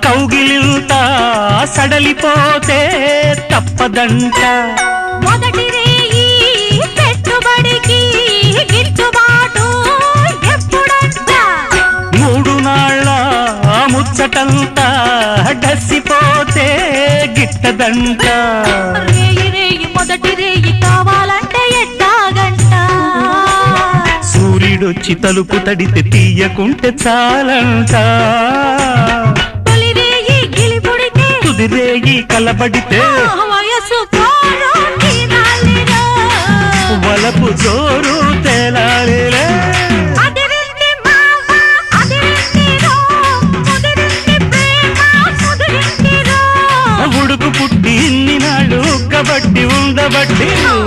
కౌగిలింతా సడలిపోతే తప్పదంట మొదటి రేయి పెట్టుబడికి గిట్టుబాటు ఎప్పుడంట మూడు నాళ్ళ ముచ్చటంతా డసిపోతే గిట్టదంట రేయి రేయి మొదటి రేయి కావాలంటే ఎట్టాగంట సూర్యుడొచ్చి తలుపు తడితే తీయకుంటే చాలంట తొలి రేయి గిలిపుడితే తుది రేయి కలబడితే వయసు